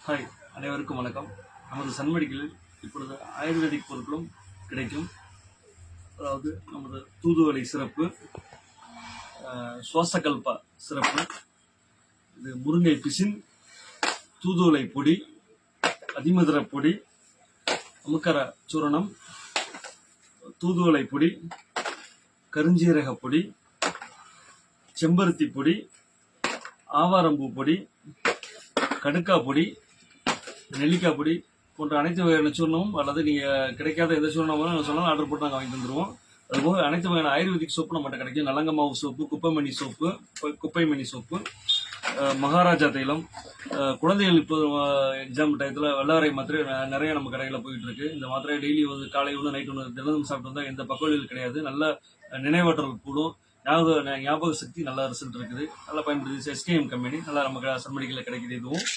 Hi, அனைவருக்கும் வணக்கம். நமது சன்மெடிக்கலில் இப்பொழுது ஆயுர்வேதிக் பொருட்களும் கிடைக்கும். அதாவது நமது தூதுவளை சிறப்பு, சுவாசகல்பா சிறப்பு, இது முருங்கை பிசின், தூதுவளை பொடி, அதிமதுர பொடி, அமுக்கர சூரணம், தூதுவளை பொடி, கருஞ்சீரக பொடி, செம்பருத்தி பொடி, ஆவாரம்பூ பொடி, கடுக்கா பொடி, நெல்லிக்காய் பொடி போன்ற அனைத்து வகையான சூர்ணமும் அல்லது நீங்கள் கிடைக்காத எந்த சூர்ணமும் சொன்னாலும் ஆர்டர் போட்டு நாங்கள் வாங்கி தந்துடுவோம். அதுபோக அனைத்து வகையான ஆயுர்வேதிக் சோப்பு நம்மகிட்ட கிடைக்கும். நலங்கமாவு சோப்பு, குப்பைமணி சோப்பு, மகாராஜா தைலம், குழந்தைகள் இப்போ எக்ஸாம் டயத்தில் வெள்ளாரை மாத்திரை நிறைய நம்ம கடைகளில் போயிட்டு இருக்கு. இந்த மாத்திரை டெய்லி வந்து காலை ஒன்று நைட் ஒன்று தினமும் சாப்பிட்டு வந்தால் எந்த பக்கவியல் கிடையாது. நல்ல நினைவாற்றல் கூடும், ஞாபக சக்தி நல்ல ரிசல்ட் இருக்குது. நல்லா பயன்படுத்தி எஸ்கேஎம் கம்பெனி நல்லா நம்ம சன்மெடிக்கலில் கிடைக்குது. இதுவும்